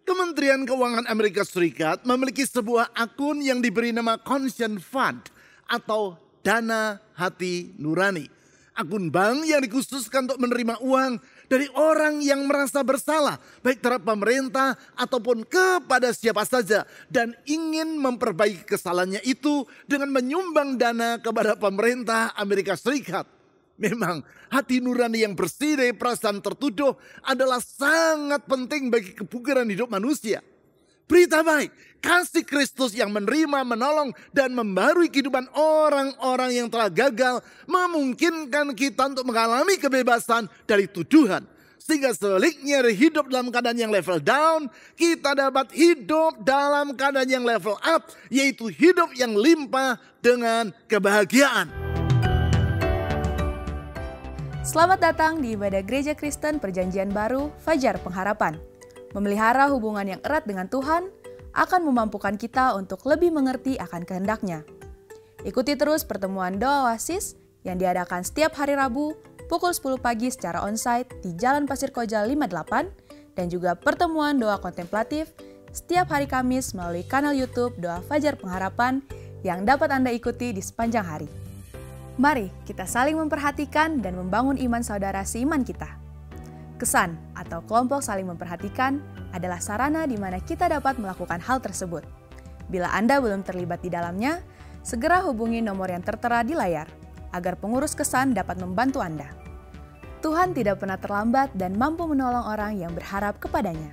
Kementerian Keuangan Amerika Serikat memiliki sebuah akun yang diberi nama Conscience Fund atau Dana Hati Nurani. Akun bank yang dikhususkan untuk menerima uang dari orang yang merasa bersalah, baik terhadap pemerintah ataupun kepada siapa saja, dan ingin memperbaiki kesalahannya itu dengan menyumbang dana kepada pemerintah Amerika Serikat. Memang hati nurani yang bersih dari perasaan tertuduh adalah sangat penting bagi kebugaran hidup manusia. Berita baik, kasih Kristus yang menerima, menolong, dan membarui kehidupan orang-orang yang telah gagal memungkinkan kita untuk mengalami kebebasan dari tuduhan. Sehingga sebaliknya dari hidup dalam keadaan yang level down, kita dapat hidup dalam keadaan yang level up, yaitu hidup yang limpah dengan kebahagiaan. Selamat datang di ibadah Gereja Kristen Perjanjian Baru Fajar Pengharapan. Memelihara hubungan yang erat dengan Tuhan akan memampukan kita untuk lebih mengerti akan kehendak-Nya. Ikuti terus pertemuan doa Oasis yang diadakan setiap hari Rabu pukul 10 pagi secara onsite di Jalan Pasir Koja 58 dan juga pertemuan doa kontemplatif setiap hari Kamis melalui kanal YouTube Doa Fajar Pengharapan yang dapat Anda ikuti di sepanjang hari. Mari kita saling memperhatikan dan membangun iman saudara seiman kita. Kesan atau kelompok saling memperhatikan adalah sarana di mana kita dapat melakukan hal tersebut. Bila Anda belum terlibat di dalamnya, segera hubungi nomor yang tertera di layar, agar pengurus kesan dapat membantu Anda. Tuhan tidak pernah terlambat dan mampu menolong orang yang berharap kepadanya.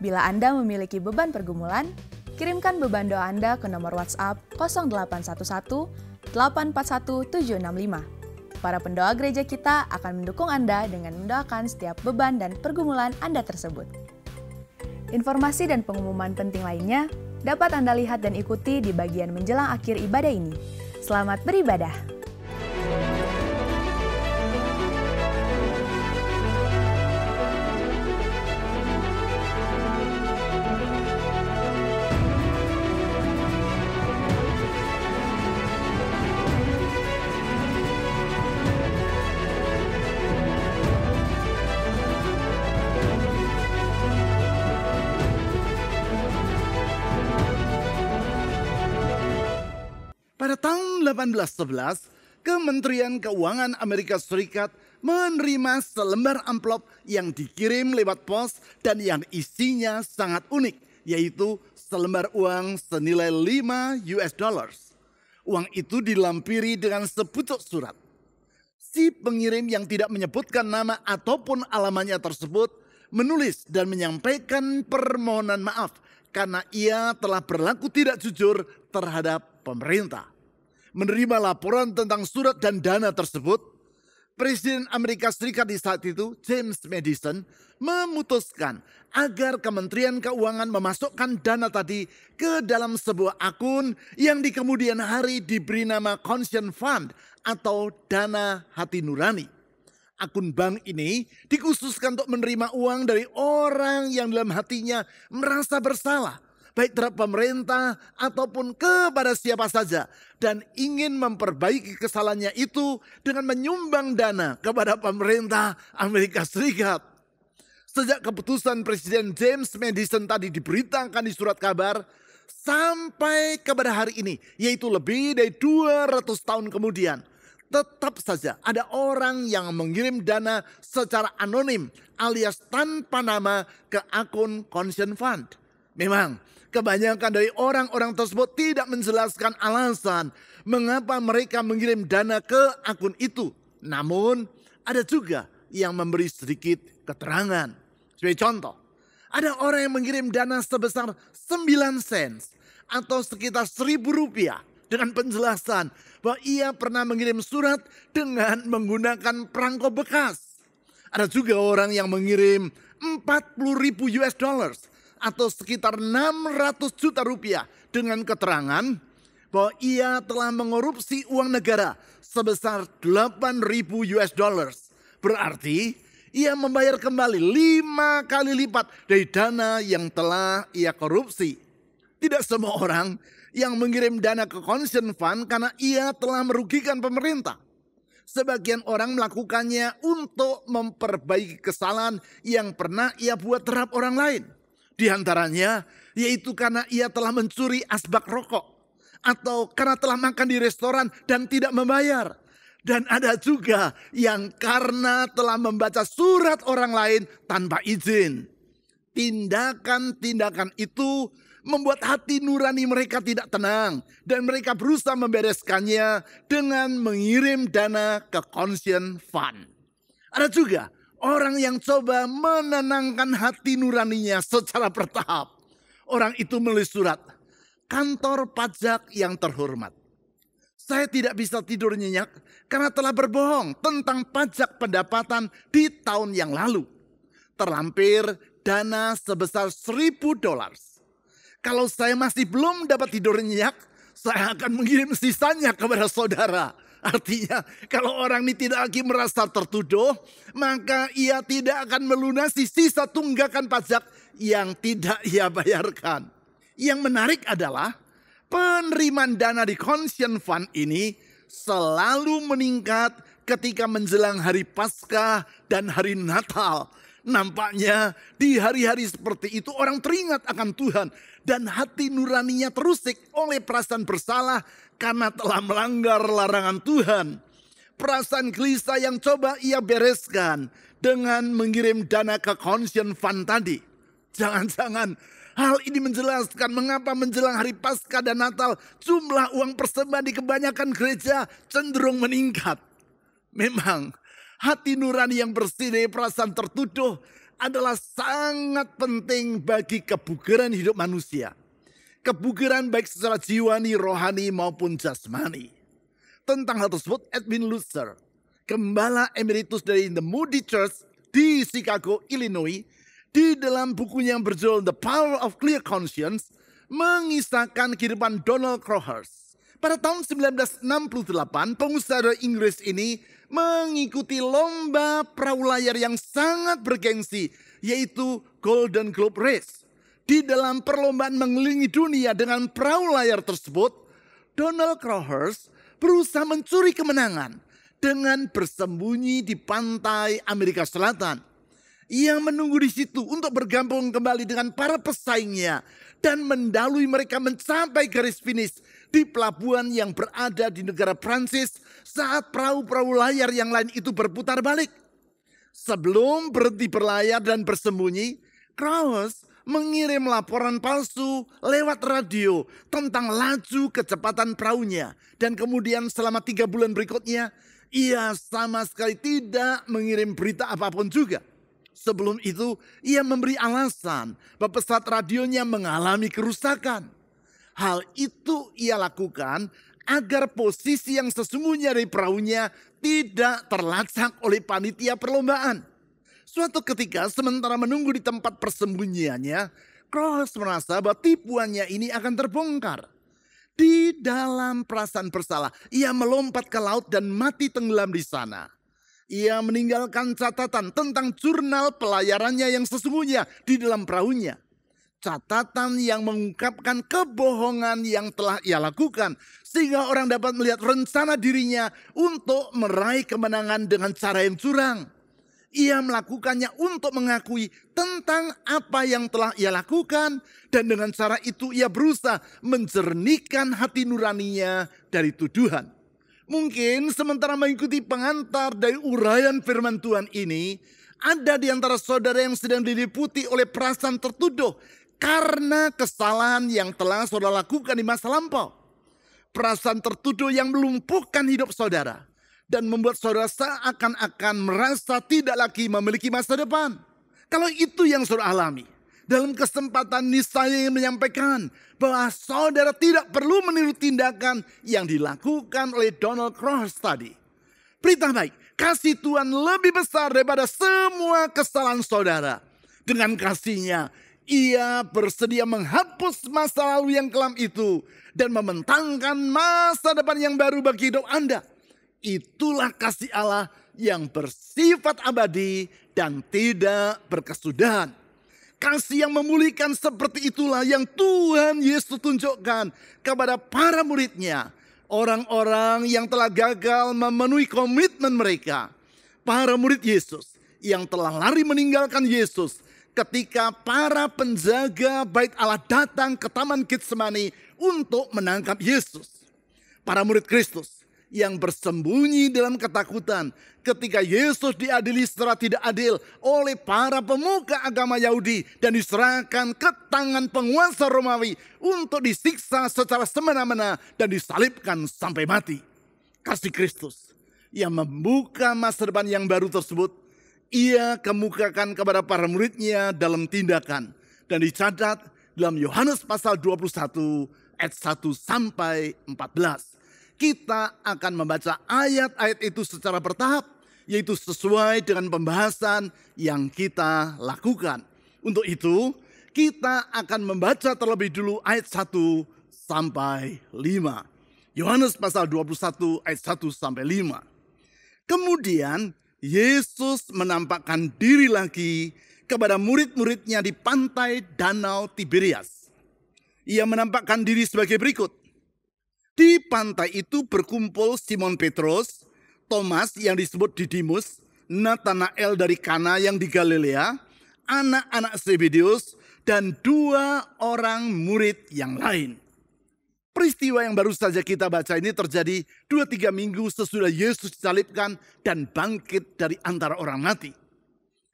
Bila Anda memiliki beban pergumulan, kirimkan beban doa Anda ke nomor WhatsApp 0811 841 765. Para pendoa gereja kita akan mendukung Anda dengan mendoakan setiap beban dan pergumulan Anda tersebut. Informasi dan pengumuman penting lainnya dapat Anda lihat dan ikuti di bagian menjelang akhir ibadah ini. Selamat beribadah! Pada tahun 1811, Kementerian Keuangan Amerika Serikat menerima selembar amplop yang dikirim lewat pos dan yang isinya sangat unik, yaitu selembar uang senilai $5. Uang itu dilampiri dengan sepucuk surat. Si pengirim yang tidak menyebutkan nama ataupun alamatnya tersebut menulis dan menyampaikan permohonan maaf karena ia telah berlaku tidak jujur terhadap pemerintah. Menerima laporan tentang surat dan dana tersebut, Presiden Amerika Serikat di saat itu, James Madison, memutuskan agar Kementerian Keuangan memasukkan dana tadi ke dalam sebuah akun yang di kemudian hari diberi nama Conscience Fund atau Dana Hati Nurani. Akun bank ini dikhususkan untuk menerima uang dari orang yang dalam hatinya merasa bersalah, baik terhadap pemerintah ataupun kepada siapa saja, dan ingin memperbaiki kesalahannya itu dengan menyumbang dana kepada pemerintah Amerika Serikat. Sejak keputusan Presiden James Madison tadi diberitakan di surat kabar, sampai kepada hari ini, yaitu lebih dari 200 tahun kemudian, tetap saja ada orang yang mengirim dana secara anonim alias tanpa nama ke akun Conscience Fund. Memang kebanyakan dari orang-orang tersebut tidak menjelaskan alasan mengapa mereka mengirim dana ke akun itu. Namun ada juga yang memberi sedikit keterangan. Sebagai contoh, ada orang yang mengirim dana sebesar 9 sen atau sekitar Rp1.000 dengan penjelasan bahwa ia pernah mengirim surat dengan menggunakan perangko bekas. Ada juga orang yang mengirim $40.000 atau sekitar 600 juta rupiah dengan keterangan bahwa ia telah mengorupsi uang negara sebesar $8.000. Berarti ia membayar kembali 5 kali lipat dari dana yang telah ia korupsi. Tidak semua orang yang mengirim dana ke Conscience Fund karena ia telah merugikan pemerintah. Sebagian orang melakukannya untuk memperbaiki kesalahan yang pernah ia buat terhadap orang lain. Di antaranya yaitu karena ia telah mencuri asbak rokok, atau karena telah makan di restoran dan tidak membayar. Dan ada juga yang karena telah membaca surat orang lain tanpa izin. Tindakan-tindakan itu membuat hati nurani mereka tidak tenang. Dan mereka berusaha membereskannya dengan mengirim dana ke Conscience Fund. Ada juga orang yang coba menenangkan hati nuraninya secara bertahap. Orang itu menulis surat, "Kantor pajak yang terhormat, saya tidak bisa tidur nyenyak karena telah berbohong tentang pajak pendapatan di tahun yang lalu. Terlampir dana sebesar $1.000. Kalau saya masih belum dapat tidur nyenyak, saya akan mengirim sisanya kepada saudara." Artinya kalau orang ini tidak lagi merasa tertuduh, maka ia tidak akan melunasi sisa tunggakan pajak yang tidak ia bayarkan. Yang menarik adalah penerimaan dana di Conscience Fund ini selalu meningkat ketika menjelang hari Paskah dan hari Natal. Nampaknya di hari-hari seperti itu orang teringat akan Tuhan dan hati nuraninya terusik oleh perasaan bersalah karena telah melanggar larangan Tuhan. Perasaan gelisah yang coba ia bereskan dengan mengirim dana ke Conscience Fund tadi. Jangan-jangan hal ini menjelaskan mengapa menjelang hari Paskah dan Natal jumlah uang persembahan di kebanyakan gereja cenderung meningkat. Memang hati nurani yang bersih dari perasaan tertuduh adalah sangat penting bagi kebugaran hidup manusia. Kebugaran baik secara jiwani, rohani maupun jasmani. Tentang hal tersebut Edwin Lutzer, gembala emeritus dari The Moody Church di Chicago, Illinois, di dalam bukunya yang berjudul The Power of Clear Conscience, mengisahkan kehidupan Donald Crowhurst. Pada tahun 1968, pengusaha dari Inggris ini mengikuti lomba perahu layar yang sangat bergengsi, yaitu Golden Globe Race. Di dalam perlombaan mengelilingi dunia dengan perahu layar tersebut, Donald Crowhurst berusaha mencuri kemenangan dengan bersembunyi di pantai Amerika Selatan. Ia menunggu di situ untuk bergabung kembali dengan para pesaingnya dan mendahului mereka mencapai garis finish di pelabuhan yang berada di negara Prancis saat perahu-perahu layar yang lain itu berputar balik. Sebelum berhenti berlayar dan bersembunyi, Crowhurst mengirim laporan palsu lewat radio tentang laju kecepatan perahunya. Dan kemudian selama 3 bulan berikutnya, ia sama sekali tidak mengirim berita apapun juga. Sebelum itu, ia memberi alasan bahwa pesawat radionya mengalami kerusakan. Hal itu ia lakukan agar posisi yang sesungguhnya dari perahunya tidak terlacak oleh panitia perlombaan. Suatu ketika sementara menunggu di tempat persembunyiannya, Crowhurst merasa bahwa tipuannya ini akan terbongkar. Di dalam perasaan bersalah, ia melompat ke laut dan mati tenggelam di sana. Ia meninggalkan catatan tentang jurnal pelayarannya yang sesungguhnya di dalam perahunya. Catatan yang mengungkapkan kebohongan yang telah ia lakukan, sehingga orang dapat melihat rencana dirinya untuk meraih kemenangan dengan cara yang curang. Ia melakukannya untuk mengakui tentang apa yang telah ia lakukan, dan dengan cara itu ia berusaha menjernihkan hati nuraninya dari tuduhan. Mungkin sementara mengikuti pengantar dari uraian firman Tuhan ini, ada di antara saudara yang sedang diliputi oleh perasaan tertuduh karena kesalahan yang telah saudara lakukan di masa lampau. Perasaan tertuduh yang melumpuhkan hidup saudara dan membuat saudara seakan-akan merasa tidak lagi memiliki masa depan. Kalau itu yang saudara alami, dalam kesempatan ini saya ingin menyampaikan bahwa saudara tidak perlu meniru tindakan yang dilakukan oleh Donald Crowhurst tadi. Berita baik, kasih Tuhan lebih besar daripada semua kesalahan saudara. Dengan kasihnya, ia bersedia menghapus masa lalu yang kelam itu dan membentangkan masa depan yang baru bagi hidup Anda. Itulah kasih Allah yang bersifat abadi dan tidak berkesudahan. Kasih yang memulihkan seperti itulah yang Tuhan Yesus tunjukkan kepada para muridnya. Orang-orang yang telah gagal memenuhi komitmen mereka. Para murid Yesus yang telah lari meninggalkan Yesus ketika para penjaga bait Allah datang ke Taman Getsemani untuk menangkap Yesus. Para murid Kristus yang bersembunyi dalam ketakutan ketika Yesus diadili secara tidak adil oleh para pemuka agama Yahudi dan diserahkan ke tangan penguasa Romawi untuk disiksa secara semena-mena dan disalibkan sampai mati. Kasih Kristus yang membuka masa depan yang baru tersebut, ia kemukakan kepada para muridnya dalam tindakan dan dicatat dalam Yohanes pasal 21 ayat 1 sampai 14. Kita akan membaca ayat-ayat itu secara bertahap, yaitu sesuai dengan pembahasan yang kita lakukan. Untuk itu, kita akan membaca terlebih dulu ayat 1 sampai 5. Yohanes pasal 21 ayat 1 sampai 5. Kemudian Yesus menampakkan diri lagi kepada murid-muridnya di pantai Danau Tiberias. Ia menampakkan diri sebagai berikut. Di pantai itu berkumpul Simon Petrus, Thomas yang disebut Didimus, Natanael dari Kana yang di Galilea, anak-anak Zebedeus, dan 2 orang murid yang lain. Peristiwa yang baru saja kita baca ini terjadi 2-3 minggu sesudah Yesus disalibkan dan bangkit dari antara orang mati.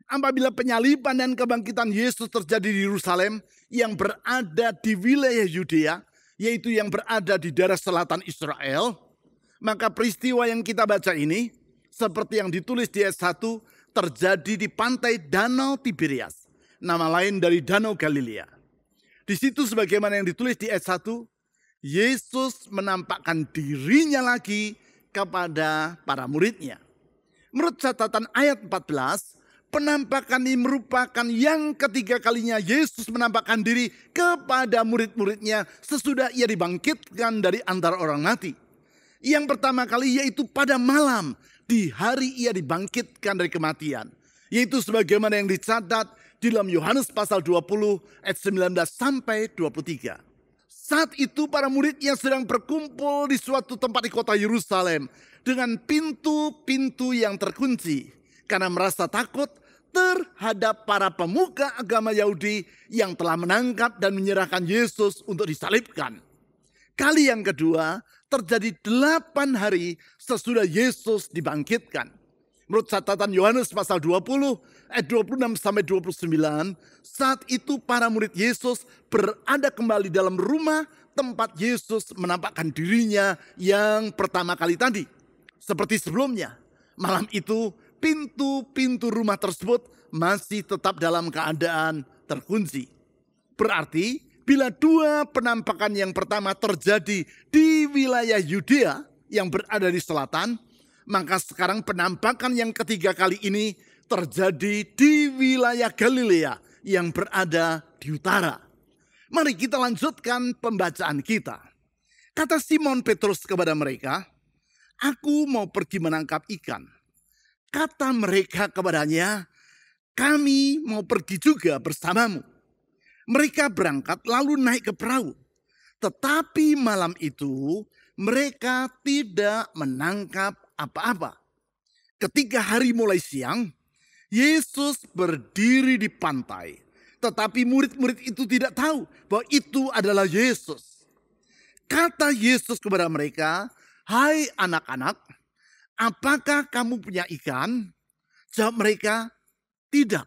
Apabila penyaliban dan kebangkitan Yesus terjadi di Yerusalem yang berada di wilayah Yudea, yaitu yang berada di daerah selatan Israel, maka peristiwa yang kita baca ini, seperti yang ditulis di ayat 1, terjadi di pantai Danau Tiberias, nama lain dari Danau Galilea. Di situ sebagaimana yang ditulis di ayat 1, Yesus menampakkan dirinya lagi kepada para muridnya. Menurut catatan ayat 14, penampakan ini merupakan yang ketiga kalinya Yesus menampakkan diri kepada murid-muridnya sesudah ia dibangkitkan dari antara orang mati. Yang pertama kali yaitu pada malam di hari ia dibangkitkan dari kematian. Yaitu sebagaimana yang dicatat di dalam Yohanes pasal 20 ayat 19 sampai 23. Saat itu para muridnya sedang berkumpul di suatu tempat di kota Yerusalem dengan pintu-pintu yang terkunci karena merasa takut terhadap para pemuka agama Yahudi yang telah menangkap dan menyerahkan Yesus untuk disalibkan. Kali yang kedua terjadi 8 hari sesudah Yesus dibangkitkan. Menurut catatan Yohanes pasal 20 ayat 26 sampai 29, saat itu para murid Yesus berada kembali dalam rumah tempat Yesus menampakkan dirinya yang pertama kali tadi. Seperti sebelumnya, malam itu pintu-pintu rumah tersebut masih tetap dalam keadaan terkunci. Berarti bila 2 penampakan yang pertama terjadi di wilayah Yudea yang berada di selatan, maka sekarang penampakan yang ketiga kali ini terjadi di wilayah Galilea yang berada di utara. Mari kita lanjutkan pembacaan kita. Kata Simon Petrus kepada mereka, "Aku mau pergi menangkap ikan." Kata mereka kepadanya, "Kami mau pergi juga bersamamu." Mereka berangkat lalu naik ke perahu. Tetapi malam itu mereka tidak menangkap apa-apa. Ketika hari mulai siang, Yesus berdiri di pantai. Tetapi murid-murid itu tidak tahu bahwa itu adalah Yesus. Kata Yesus kepada mereka, "Hai anak-anak, apakah kamu punya ikan?" Jawab mereka, "Tidak."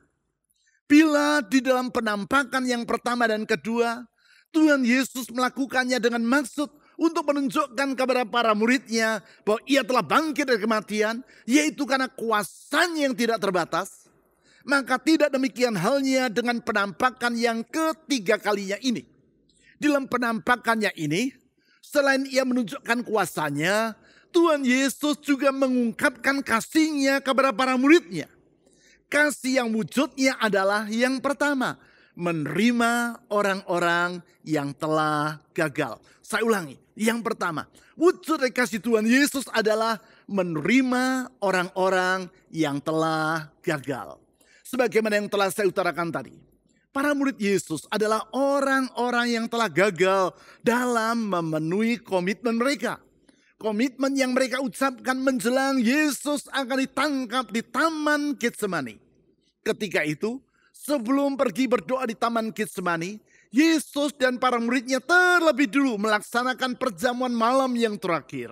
Bila di dalam penampakan yang pertama dan kedua, Tuhan Yesus melakukannya dengan maksud untuk menunjukkan kepada para muridnya bahwa ia telah bangkit dari kematian, yaitu karena kuasanya yang tidak terbatas, maka tidak demikian halnya dengan penampakan yang ketiga kalinya ini. Dalam penampakannya ini, selain ia menunjukkan kuasanya, Tuhan Yesus juga mengungkapkan kasih-Nya kepada para muridnya. Kasih yang wujudnya adalah yang pertama, menerima orang-orang yang telah gagal. Saya ulangi, yang pertama, wujud dari kasih Tuhan Yesus adalah menerima orang-orang yang telah gagal. Sebagaimana yang telah saya utarakan tadi, para murid Yesus adalah orang-orang yang telah gagal dalam memenuhi komitmen mereka. Komitmen yang mereka ucapkan menjelang Yesus akan ditangkap di Taman Getsemani. Ketika itu, Sebelum pergi berdoa di Taman Getsemani, Yesus dan para muridnya terlebih dulu melaksanakan perjamuan malam yang terakhir.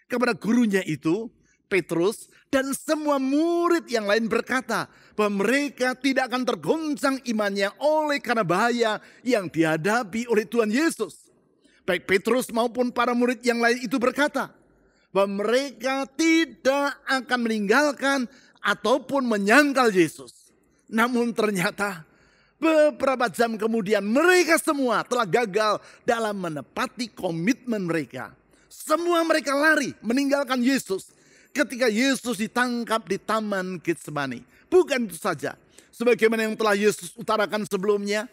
Kepada gurunya itu, Petrus dan semua murid yang lain berkata bahwa mereka tidak akan tergoncang imannya oleh karena bahaya yang dihadapi oleh Tuhan Yesus. Baik Petrus maupun para murid yang lain itu berkata bahwa mereka tidak akan meninggalkan ataupun menyangkal Yesus. Namun ternyata beberapa jam kemudian mereka semua telah gagal dalam menepati komitmen mereka. Semua mereka lari meninggalkan Yesus ketika Yesus ditangkap di Taman Getsemani. Bukan itu saja, sebagaimana yang telah Yesus utarakan sebelumnya,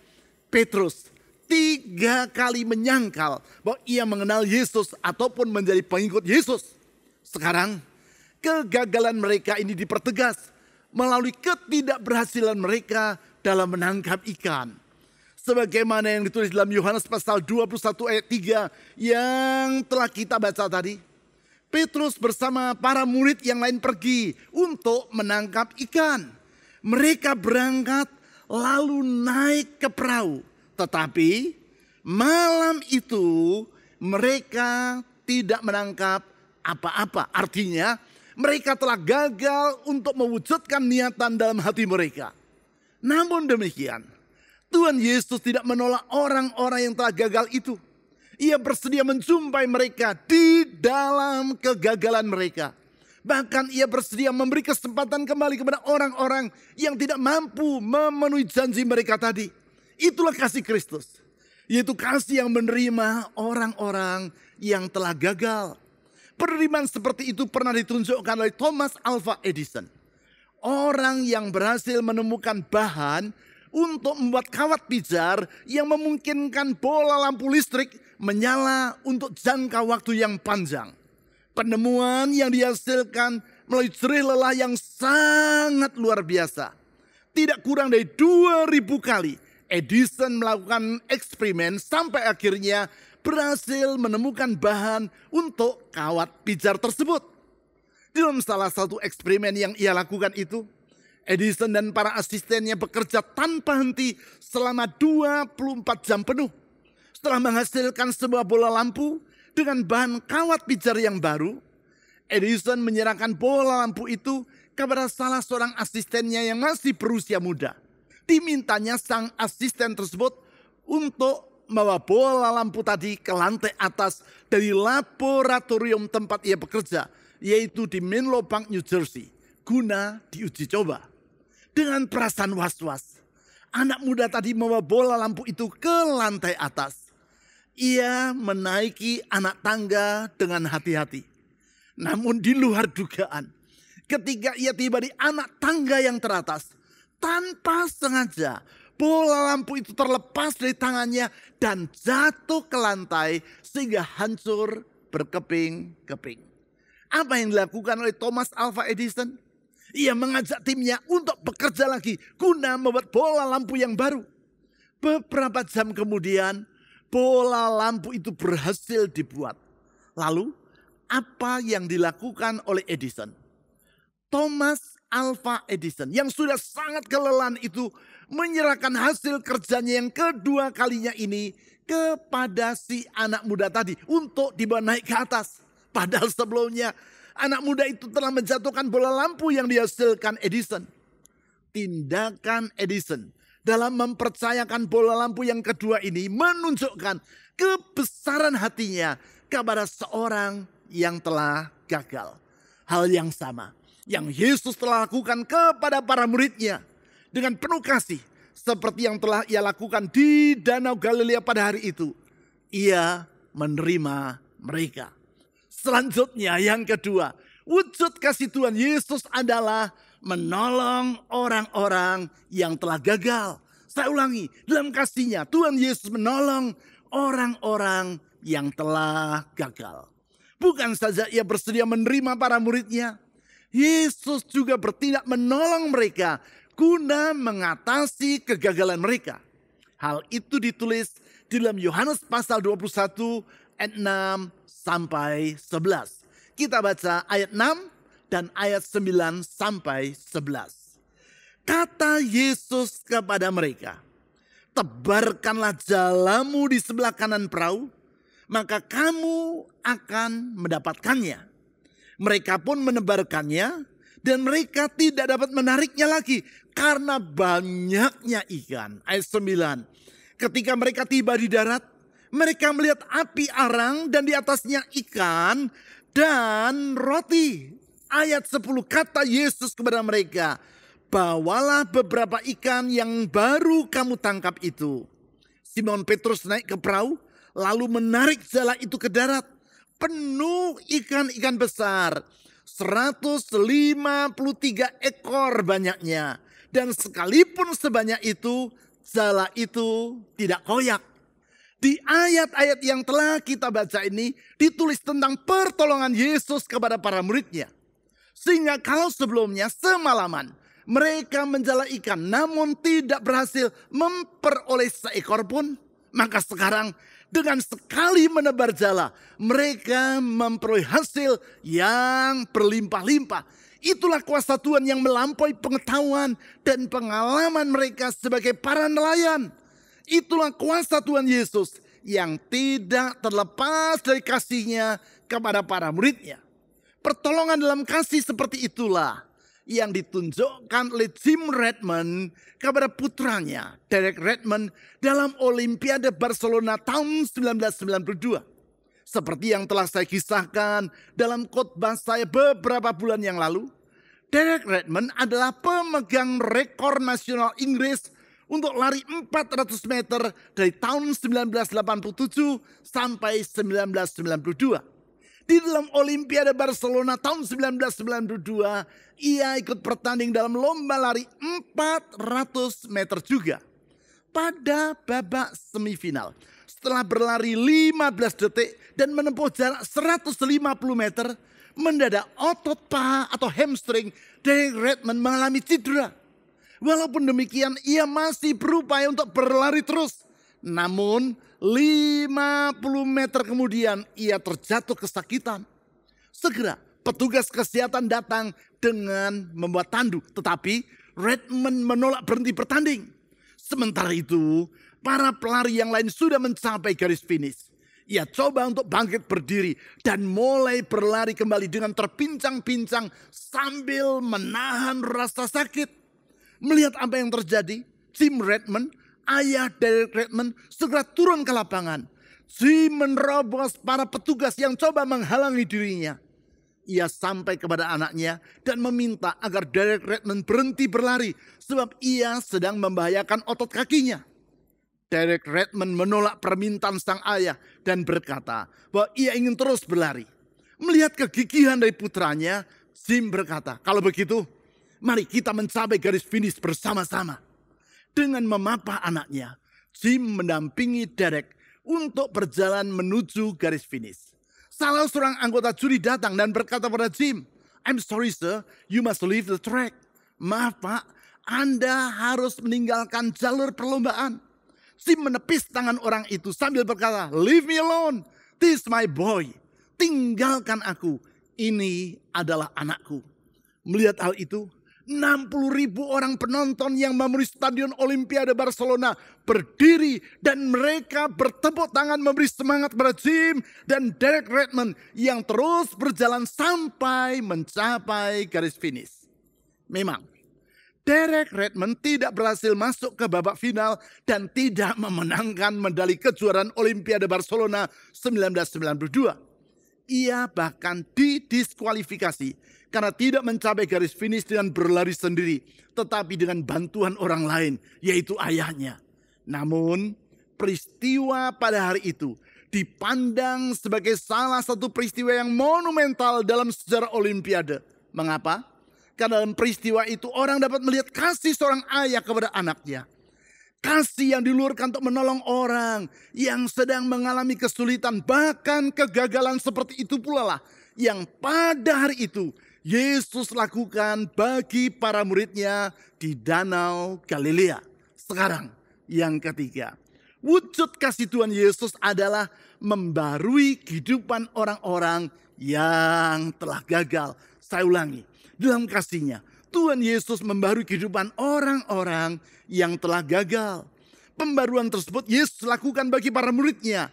Petrus 3 kali menyangkal bahwa ia mengenal Yesus ataupun menjadi pengikut Yesus. Sekarang kegagalan mereka ini dipertegas melalui ketidakberhasilan mereka dalam menangkap ikan. Sebagaimana yang ditulis dalam Yohanes pasal 21 ayat 3 yang telah kita baca tadi. Petrus bersama para murid yang lain pergi untuk menangkap ikan. Mereka berangkat lalu naik ke perahu. Tetapi malam itu mereka tidak menangkap apa-apa. Artinya mereka telah gagal untuk mewujudkan niatan dalam hati mereka. Namun demikian, Tuhan Yesus tidak menolak orang-orang yang telah gagal itu. Ia bersedia menjumpai mereka di dalam kegagalan mereka. Bahkan ia bersedia memberi kesempatan kembali kepada orang-orang yang tidak mampu memenuhi janji mereka tadi. Itulah kasih Kristus. Yaitu kasih yang menerima orang-orang yang telah gagal. Penerimaan seperti itu pernah ditunjukkan oleh Thomas Alva Edison. Orang yang berhasil menemukan bahan untuk membuat kawat pijar yang memungkinkan bola lampu listrik menyala untuk jangka waktu yang panjang. Penemuan yang dihasilkan melalui jerih lelah yang sangat luar biasa. Tidak kurang dari 2000 kali Edison melakukan eksperimen sampai akhirnya berhasil menemukan bahan untuk kawat pijar tersebut. Dalam salah satu eksperimen yang ia lakukan itu, Edison dan para asistennya bekerja tanpa henti selama 24 jam penuh. Setelah menghasilkan sebuah bola lampu dengan bahan kawat pijar yang baru, Edison menyerahkan bola lampu itu kepada salah seorang asistennya yang masih berusia muda. Dimintanya sang asisten tersebut untuk membawa bola lampu tadi ke lantai atas dari laboratorium tempat ia bekerja, yaitu di Menlo Park, New Jersey, guna diuji coba. Dengan perasaan was-was, anak muda tadi membawa bola lampu itu ke lantai atas. Ia menaiki anak tangga dengan hati-hati. Namun di luar dugaan, ketika ia tiba di anak tangga yang teratas, tanpa sengaja bola lampu itu terlepas dari tangannya dan jatuh ke lantai sehingga hancur berkeping-keping. Apa yang dilakukan oleh Thomas Alva Edison? Ia mengajak timnya untuk bekerja lagi guna membuat bola lampu yang baru. Beberapa jam kemudian bola lampu itu berhasil dibuat. Lalu apa yang dilakukan oleh Edison? Thomas Alva Edison yang sudah sangat kelelahan itu menyerahkan hasil kerjanya yang kedua kalinya ini kepada si anak muda tadi untuk dibawa naik ke atas. Padahal sebelumnya anak muda itu telah menjatuhkan bola lampu yang dihasilkan Edison. Tindakan Edison dalam mempercayakan bola lampu yang kedua ini menunjukkan kebesaran hatinya kepada seorang yang telah gagal. Hal yang sama yang Yesus telah lakukan kepada para muridnya dengan penuh kasih seperti yang telah ia lakukan di Danau Galilea pada hari itu. Ia menerima mereka. Selanjutnya yang kedua, wujud kasih Tuhan Yesus adalah menolong orang-orang yang telah gagal. Saya ulangi, dalam kasihnya Tuhan Yesus menolong orang-orang yang telah gagal. Bukan saja ia bersedia menerima para muridnya, Yesus juga bertindak menolong mereka guna mengatasi kegagalan mereka. Hal itu ditulis di dalam Yohanes pasal 21 ayat 6 sampai 11. Kita baca ayat 6 dan ayat 9 sampai 11. Kata Yesus kepada mereka, tebarkanlah jalamu di sebelah kanan perahu, maka kamu akan mendapatkannya. Mereka pun menebarkannya dan mereka tidak dapat menariknya lagi karena banyaknya ikan. Ayat 9. Ketika mereka tiba di darat, mereka melihat api arang dan di atasnya ikan dan roti. Ayat 10, kata Yesus kepada mereka, bawalah beberapa ikan yang baru kamu tangkap itu. Simon Petrus naik ke perahu, lalu menarik jala itu ke darat. Penuh ikan-ikan besar, 153 ekor banyaknya. Dan sekalipun sebanyak itu, jala itu tidak koyak. Di ayat-ayat yang telah kita baca ini ditulis tentang pertolongan Yesus kepada para muridnya. Sehingga kalau sebelumnya semalaman mereka menjala ikan namun tidak berhasil memperoleh seekor pun, maka sekarang dengan sekali menebar jala mereka memperoleh hasil yang berlimpah-limpah. Itulah kuasa Tuhan yang melampaui pengetahuan dan pengalaman mereka sebagai para nelayan. Itulah kuasa Tuhan Yesus yang tidak terlepas dari kasih-Nya kepada para muridnya. Pertolongan dalam kasih seperti itulah yang ditunjukkan oleh Jim Redmond kepada putranya Derek Redmond dalam Olimpiade Barcelona tahun 1992. Seperti yang telah saya kisahkan dalam khotbah saya beberapa bulan yang lalu, Derek Redmond adalah pemegang rekor nasional Inggris untuk lari 400 meter dari tahun 1987 sampai 1992. Di dalam Olimpiade Barcelona tahun 1992, ia ikut bertanding dalam lomba lari 400 meter juga. Pada babak semifinal, setelah berlari 15 detik dan menempuh jarak 150 meter, mendadak otot paha atau hamstring Derek Redmond mengalami cedera. Walaupun demikian, ia masih berupaya untuk berlari terus. Namun 50 meter kemudian ia terjatuh kesakitan. Segera petugas kesehatan datang dengan membuat tandu. Tetapi Redmond menolak berhenti bertanding. Sementara itu para pelari yang lain sudah mencapai garis finish. Ia coba untuk bangkit berdiri dan mulai berlari kembali dengan terpincang-pincang sambil menahan rasa sakit. Melihat apa yang terjadi, Jim Redmond, ayah Derek Redmond, segera turun ke lapangan. Jim menerobos para petugas yang coba menghalangi dirinya. Ia sampai kepada anaknya dan meminta agar Derek Redmond berhenti berlari sebab ia sedang membahayakan otot kakinya. Derek Redmond menolak permintaan sang ayah dan berkata bahwa ia ingin terus berlari. Melihat kegigihan dari putranya, Jim berkata, kalau begitu, mari kita mencapai garis finish bersama-sama. Dengan memapah anaknya, Jim mendampingi Derek untuk berjalan menuju garis finish. Salah seorang anggota juri datang dan berkata pada Jim, I'm sorry sir, you must leave the track. Maaf pak, Anda harus meninggalkan jalur perlombaan. Jim menepis tangan orang itu sambil berkata, leave me alone, this is my boy. Tinggalkan aku, ini adalah anakku. Melihat hal itu, 60.000 orang penonton yang memenuhi Stadion Olimpiade Barcelona berdiri dan mereka bertepuk tangan memberi semangat pada Jim dan Derek Redmond yang terus berjalan sampai mencapai garis finish. Memang, Derek Redmond tidak berhasil masuk ke babak final dan tidak memenangkan medali kejuaraan Olimpiade Barcelona 1992. Ia bahkan didiskualifikasi karena tidak mencapai garis finish dengan berlari sendiri, tetapi dengan bantuan orang lain, yaitu ayahnya. Namun, peristiwa pada hari itu dipandang sebagai salah satu peristiwa yang monumental dalam sejarah Olimpiade. Mengapa? Karena dalam peristiwa itu orang dapat melihat kasih seorang ayah kepada anaknya. Kasih yang diluarkan untuk menolong orang yang sedang mengalami kesulitan, bahkan kegagalan seperti itu pula lah yang pada hari itu Yesus lakukan bagi para muridnya di Danau Galilea. Sekarang yang ketiga, wujud kasih Tuhan Yesus adalah membarui kehidupan orang-orang yang telah gagal. Saya ulangi, dalam kasih-Nya Tuhan Yesus membarui kehidupan orang-orang yang telah gagal. Pembaruan tersebut Yesus lakukan bagi para murid-Nya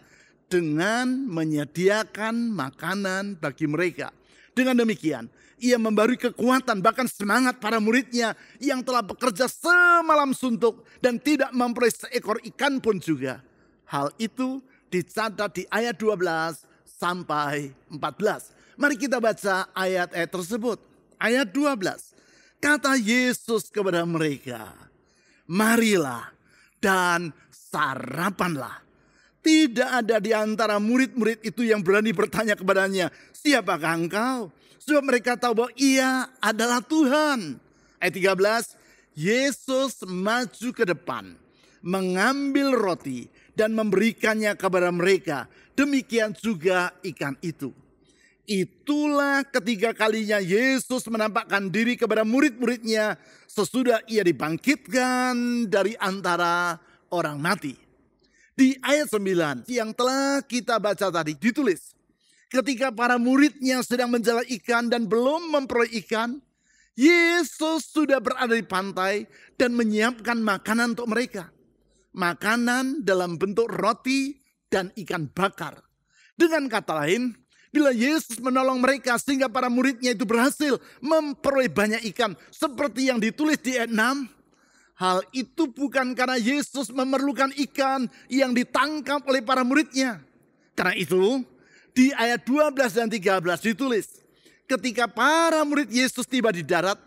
dengan menyediakan makanan bagi mereka. Dengan demikian, Ia membarui kekuatan bahkan semangat para murid-Nya yang telah bekerja semalam suntuk dan tidak memperoleh seekor ikan pun juga. Hal itu dicatat di ayat 12 sampai 14. Mari kita baca ayat-ayat tersebut. Ayat 12. Kata Yesus kepada mereka, marilah dan sarapanlah. Tidak ada di antara murid-murid itu yang berani bertanya kepadanya, siapakah engkau? Sebab mereka tahu bahwa Ia adalah Tuhan. Ayat 13, Yesus maju ke depan, mengambil roti dan memberikannya kepada mereka. Demikian juga ikan itu. Itulah ketiga kalinya Yesus menampakkan diri kepada murid-murid-Nya sesudah Ia dibangkitkan dari antara orang mati. Di ayat 9 yang telah kita baca tadi ditulis, ketika para murid-Nya sedang menjala ikan dan belum memperoleh ikan, Yesus sudah berada di pantai dan menyiapkan makanan untuk mereka. Makanan dalam bentuk roti dan ikan bakar. Dengan kata lain, bila Yesus menolong mereka sehingga para murid-Nya itu berhasil memperoleh banyak ikan seperti yang ditulis di ayat 6, hal itu bukan karena Yesus memerlukan ikan yang ditangkap oleh para murid-Nya. Karena itu, di ayat 12 dan 13 ditulis, ketika para murid Yesus tiba di darat,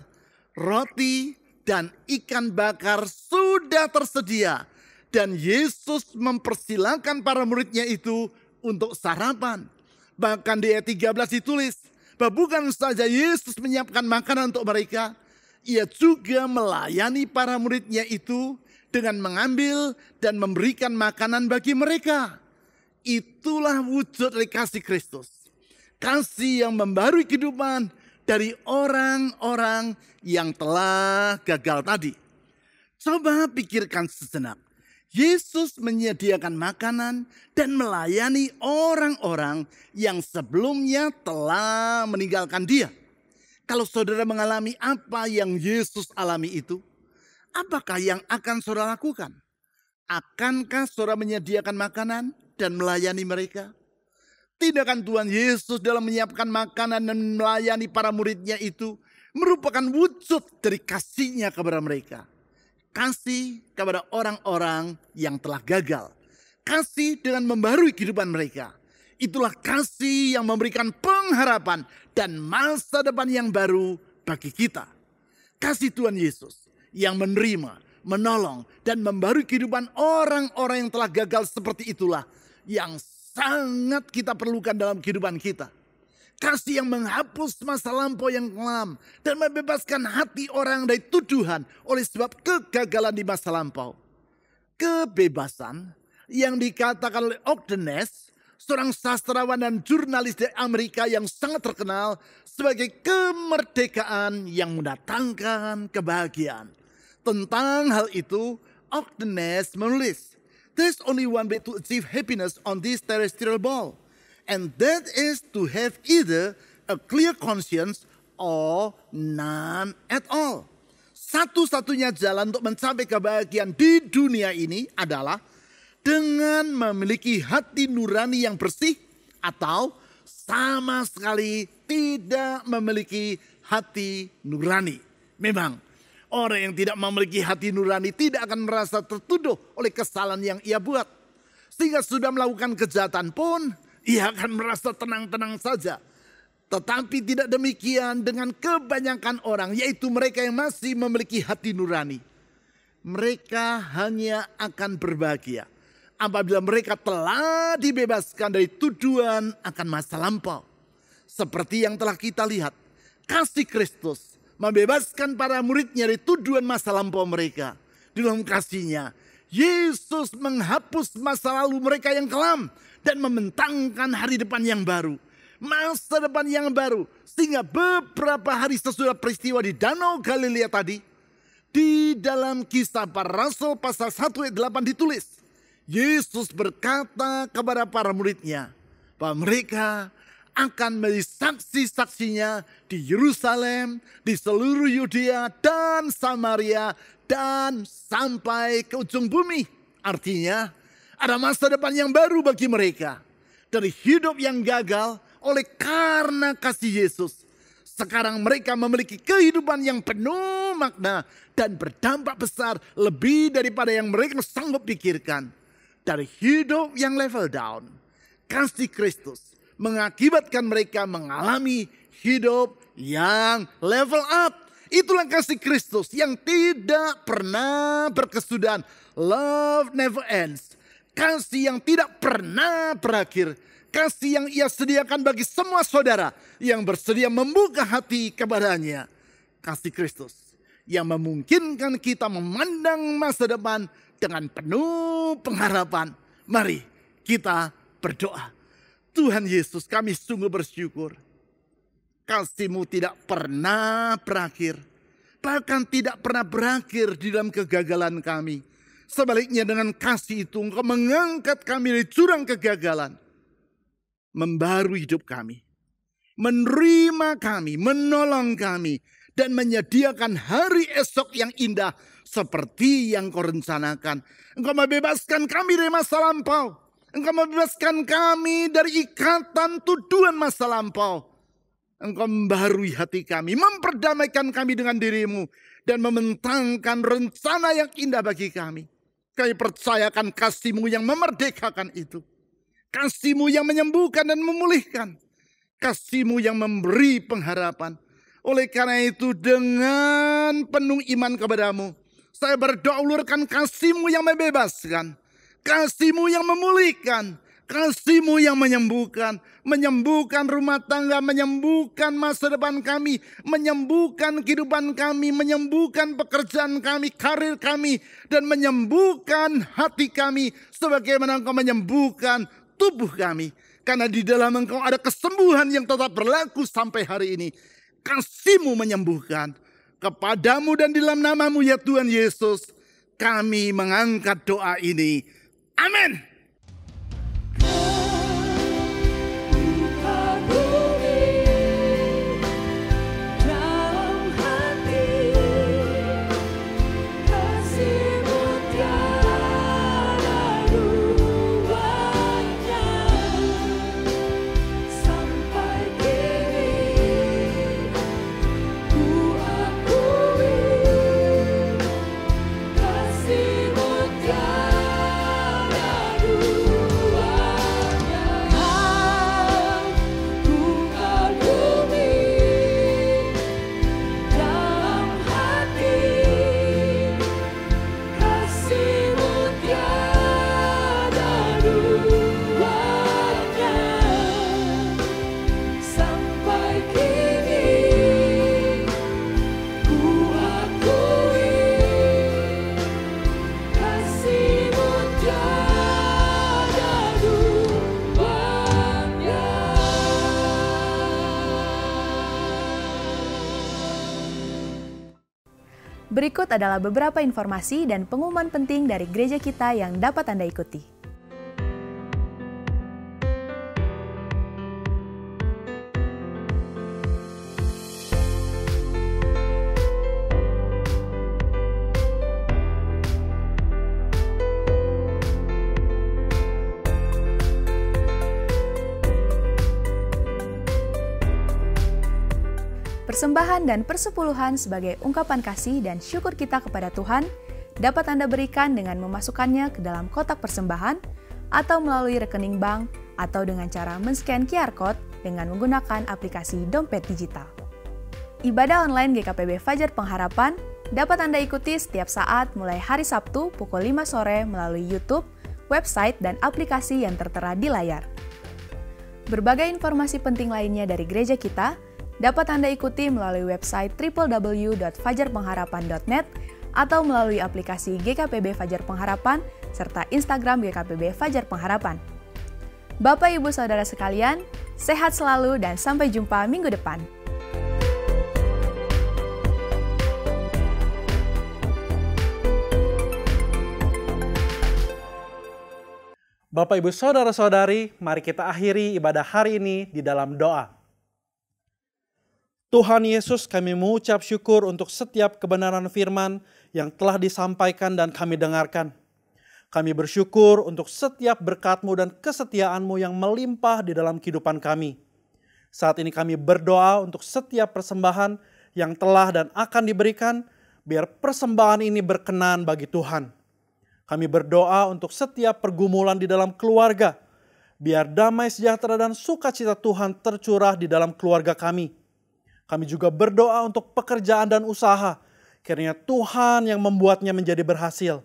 roti dan ikan bakar sudah tersedia. Dan Yesus mempersilahkan para murid-Nya itu untuk sarapan. Bahkan di ayat 13 ditulis, bahwa bukan saja Yesus menyiapkan makanan untuk mereka, Ia juga melayani para murid-Nya itu dengan mengambil dan memberikan makanan bagi mereka. Itulah wujud dari kasih Kristus. Kasih yang membarui kehidupan dari orang-orang yang telah gagal tadi. Coba pikirkan sejenak. Yesus menyediakan makanan dan melayani orang-orang yang sebelumnya telah meninggalkan Dia. Kalau saudara mengalami apa yang Yesus alami itu, apakah yang akan saudara lakukan? Akankah saudara menyediakan makanan dan melayani mereka? Tidakkan Tuhan Yesus dalam menyiapkan makanan dan melayani para murid-Nya itu merupakan wujud dari kasih-Nya kepada mereka. Kasih kepada orang-orang yang telah gagal. Kasih dengan membarui kehidupan mereka. Itulah kasih yang memberikan pengharapan dan masa depan yang baru bagi kita. Kasih Tuhan Yesus yang menerima, menolong, dan membarui kehidupan orang-orang yang telah gagal seperti itulah yang sangat kita perlukan dalam kehidupan kita. Kasih yang menghapus masa lampau yang kelam dan membebaskan hati orang dari tuduhan oleh sebab kegagalan di masa lampau. Kebebasan yang dikatakan oleh Ogden Nash, seorang sastrawan dan jurnalis dari Amerika yang sangat terkenal sebagai kemerdekaan yang mendatangkan kebahagiaan. Tentang hal itu, Ogden Nash menulis, "There's only one way to achieve happiness on this terrestrial ball. And that is to have either a clear conscience or none at all." Satu-satunya jalan untuk mencapai kebahagiaan di dunia ini adalah dengan memiliki hati nurani yang bersih atau sama sekali tidak memiliki hati nurani. Memang orang yang tidak memiliki hati nurani tidak akan merasa tertuduh oleh kesalahan yang ia buat. Sehingga sudah melakukan kejahatan pun ia akan merasa tenang-tenang saja. Tetapi tidak demikian dengan kebanyakan orang, yaitu mereka yang masih memiliki hati nurani. Mereka hanya akan berbahagia apabila mereka telah dibebaskan dari tuduhan akan masa lampau. Seperti yang telah kita lihat, kasih Kristus membebaskan para murid-Nya dari tuduhan masa lampau mereka. Di dalam kasih-Nya, Yesus menghapus masa lalu mereka yang kelam dan membentangkan hari depan yang baru. Masa depan yang baru. Sehingga beberapa hari sesudah peristiwa di Danau Galilea tadi, di dalam Kisah Para Rasul pasal 1 ayat 8 ditulis, Yesus berkata kepada para murid-Nya bahwa mereka akan menjadi saksi-saksinya di Yerusalem, di seluruh Yudea dan Samaria, dan sampai ke ujung bumi. Artinya ada masa depan yang baru bagi mereka. Dari hidup yang gagal oleh karena kasih Yesus, sekarang mereka memiliki kehidupan yang penuh makna dan berdampak besar lebih daripada yang mereka sanggup pikirkan. Dari hidup yang level down, kasih Kristus mengakibatkan mereka mengalami hidup yang level up. Itulah kasih Kristus yang tidak pernah berkesudahan. Love never ends. Kasih yang tidak pernah berakhir. Kasih yang ia sediakan bagi semua saudara yang bersedia membuka hati kepadanya. Kasih Kristus yang memungkinkan kita memandang masa depan dengan penuh pengharapan. Mari kita berdoa. Tuhan Yesus, kami sungguh bersyukur. Kasih-Mu tidak pernah berakhir. Bahkan tidak pernah berakhir di dalam kegagalan kami. Sebaliknya dengan kasih itu Engkau mengangkat kami dari jurang kegagalan. Membarui hidup kami. Menerima kami, menolong kami. Dan menyediakan hari esok yang indah seperti yang Kau rencanakan. Engkau membebaskan kami dari masa lampau. Engkau membebaskan kami dari ikatan tuduhan masa lampau. Engkau membarui hati kami, memperdamaikan kami dengan diri-Mu. Dan membentangkan rencana yang indah bagi kami. Kami percayakan kasih-Mu yang memerdekakan itu. Kasih-Mu yang menyembuhkan dan memulihkan. Kasih-Mu yang memberi pengharapan. Oleh karena itu dengan penuh iman kepadamu, saya berdoa ulurkan kasih-Mu yang membebaskan. Kasih-Mu yang memulihkan. Kasih-Mu yang menyembuhkan. Menyembuhkan rumah tangga, menyembuhkan masa depan kami. Menyembuhkan kehidupan kami, menyembuhkan pekerjaan kami, karir kami. Dan menyembuhkan hati kami sebagaimana Engkau menyembuhkan tubuh kami. Karena di dalam Engkau ada kesembuhan yang tetap berlaku sampai hari ini. Kasih-Mu menyembuhkan. Kepadamu dan di dalam nama-Mu ya Tuhan Yesus, kami mengangkat doa ini. Amin. Berikut adalah beberapa informasi dan pengumuman penting dari gereja kita yang dapat Anda ikuti. Persembahan dan persepuluhan sebagai ungkapan kasih dan syukur kita kepada Tuhan dapat Anda berikan dengan memasukkannya ke dalam kotak persembahan atau melalui rekening bank atau dengan cara men-scan QR Code dengan menggunakan aplikasi dompet digital. Ibadah online GKPB Fajar Pengharapan dapat Anda ikuti setiap saat mulai hari Sabtu pukul 5 sore melalui YouTube, website, dan aplikasi yang tertera di layar. Berbagai informasi penting lainnya dari gereja kita dapat Anda ikuti melalui website www.fajarpengharapan.net atau melalui aplikasi GKPB Fajar Pengharapan serta Instagram GKPB Fajar Pengharapan. Bapak Ibu Saudara sekalian, sehat selalu dan sampai jumpa minggu depan. Bapak, Ibu, Saudara-saudari, mari kita akhiri ibadah hari ini di dalam doa. Tuhan Yesus, kami mengucap syukur untuk setiap kebenaran firman yang telah disampaikan dan kami dengarkan. Kami bersyukur untuk setiap berkat-Mu dan kesetiaan-Mu yang melimpah di dalam kehidupan kami. Saat ini kami berdoa untuk setiap persembahan yang telah dan akan diberikan, biar persembahan ini berkenan bagi Tuhan. Kami berdoa untuk setiap pergumulan di dalam keluarga, biar damai sejahtera dan sukacita Tuhan tercurah di dalam keluarga kami. Kami juga berdoa untuk pekerjaan dan usaha, kiranya Tuhan yang membuatnya menjadi berhasil.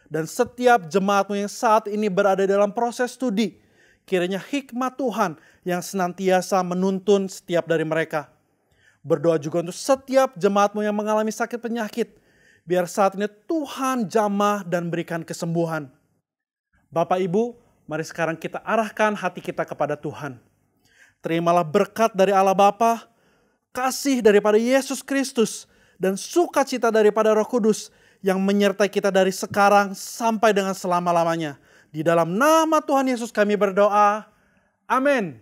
Dan setiap jemaat-Mu yang saat ini berada dalam proses studi, kiranya hikmat Tuhan yang senantiasa menuntun setiap dari mereka. Berdoa juga untuk setiap jemaat-Mu yang mengalami sakit penyakit, biar saat ini Tuhan jamah dan berikan kesembuhan. Bapak Ibu, mari sekarang kita arahkan hati kita kepada Tuhan. Terimalah berkat dari Allah Bapa, kasih daripada Yesus Kristus, dan sukacita daripada Roh Kudus yang menyertai kita dari sekarang sampai dengan selama-lamanya. Di dalam nama Tuhan Yesus kami berdoa. Amin.